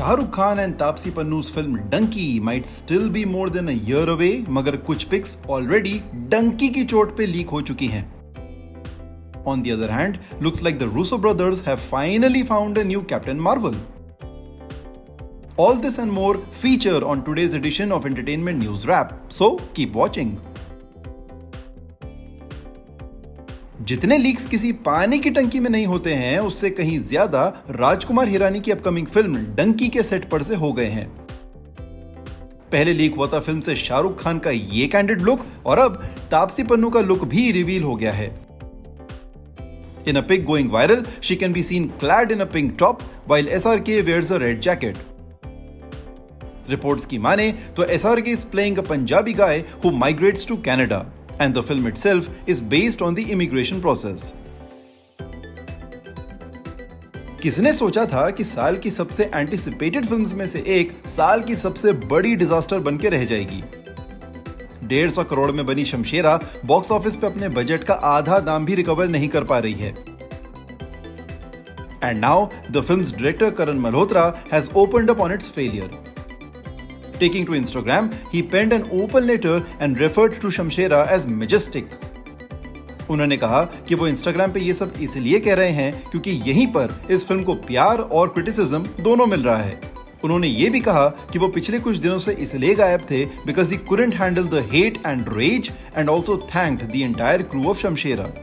Shahrukh Khan and Taapsee Pannu's film Dunki might still be more than a year away, मगर कुछ pics already Dunki की चोट पे लीक हो चुकी हैं. On the other hand, looks like the Russo brothers have finally found a new Captain Marvel. All this and more feature on today's edition of Entertainment News Wrap, so keep watching. जितने leaks किसी पानी की टंकी में नहीं होते हैं, उससे कहीं ज्यादा राजकुमार हिरानी की अपकमिंग फिल्म डंकी के सेट पर से हो गए हैं. पहले लीक हुआ था फिल्म से शाहरुख खान का ये कैंडिड लुक, और अब तापसी पन्नू का लुक भी रिवील हो गया है. In a pic going viral, she can be seen clad in a pink top while SRK wears a red jacket. Reports की माने तो SRK is playing a Punjabi guy who migrates to Canada. And the film itself is based on the immigration process. किसने सोचा था कि साल की सबसे एंटिसिपेटेड फिल्म्स में से एक साल की सबसे बड़ी डिजास्टर बनके रह जाएगी. 150 करोड़ में बनी शमशेरा बॉक्स ऑफिस पे अपने बजट का आधा दाम भी रिकवर नहीं कर पा रही है. And now the film's director Karan Malhotra has opened up on its failure. Taking to Instagram, he penned an open letter and referred to Shamshera as majestic. उन्होंने कहा कि वो Instagram पे ये सब इसलिए कह रहे हैं क्योंकि यहीं पर इस फिल्म को प्यार और क्रिटिसिज्म दोनों मिल रहा है. उन्होंने ये भी कहा कि वो पिछले कुछ दिनों से इसलिए गायब थे because he couldn't handle the hate and rage and also thanked the entire crew of Shamshera.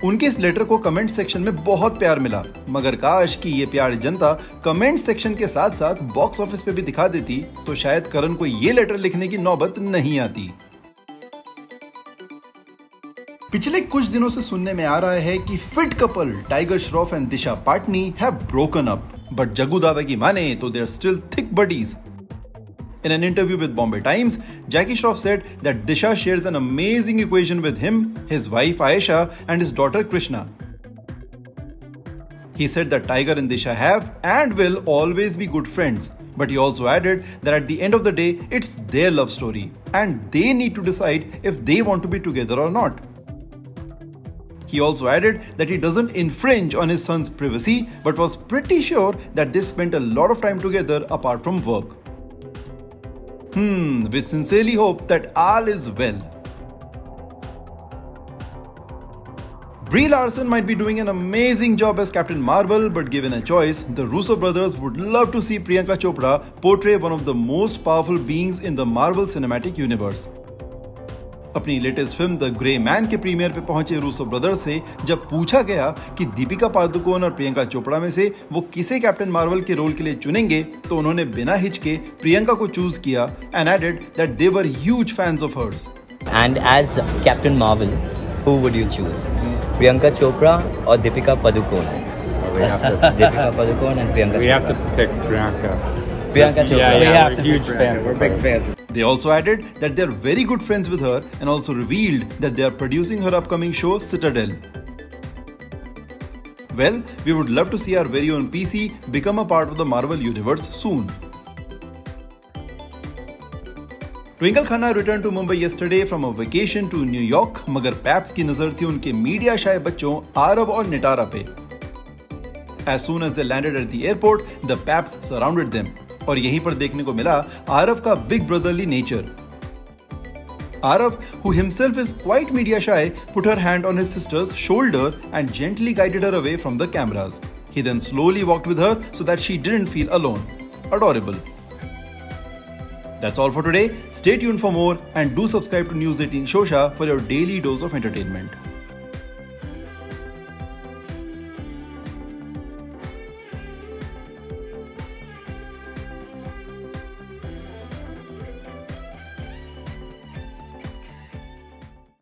उनके इस लेटर को कमेंट सेक्शन में बहुत प्यार मिला, मगर काश कि ये प्यार जनता कमेंट सेक्शन के साथ साथ बॉक्स ऑफिस पे भी दिखा देती तो शायद करण को ये लेटर लिखने की नौबत नहीं आती. पिछले कुछ दिनों से सुनने में आ रहा है कि fit couple Tiger Shroff and Disha Patani have broken up, but Jaggu Dada की माने तो they are still thick buddies. In an interview with Bombay Times, Jackie Shroff said that Disha shares an amazing equation with him, his wife Ayesha, and his daughter Krishna. He said that Tiger and Disha have and will always be good friends, but he also added that at the end of the day, it's their love story, and they need to decide if they want to be together or not. He also added that he doesn't infringe on his son's privacy, but was pretty sure that they spent a lot of time together apart from work. We sincerely hope that all is well. Brie Larson might be doing an amazing job as Captain Marvel, but given a choice, the Russo brothers would love to see Priyanka Chopra portray one of the most powerful beings in the Marvel Cinematic Universe. अपनी latest film the grey man के premiere पे पहुंचे Russo brothers से जब पूछा गया कि दीपिका पादुकोण और प्रियंका चोपड़ा में से वो किसे कैप्टन मार्वल के रोल के लिए चुनेंगे, तो उन्होंने बिना हिचके प्रियंका को चूज किया and added that they were huge fans of hers. And as captain marvel who would you choose, Priyanka Chopra और Deepika Padukone? Deepika Padukone and Priyanka. We have to pick Priyanka. Priyanka Chopra. Yeah, we have to huge fans. We're big fans. They also added that they're very good friends with her and also revealed that they are producing her upcoming show Citadel. Well, we would love to see our very own PC become a part of the Marvel universe soon. Twinkle Khanna returned to Mumbai yesterday from a vacation to New York, मगर paps की नजर थी उनके media शाय बच्चों आरव और निटारा पे. As soon as they landed at the airport, the paps surrounded them. और यहीं पर देखने को मिला आरव का big brotherly nature. Arav, who himself is quite media shy, put her hand on his sister's shoulder and gently guided her away from the cameras. He then slowly walked with her so that she didn't feel alone. Adorable. That's all for today. Stay tuned for more and do subscribe to News 18 Shosha for your daily dose of entertainment.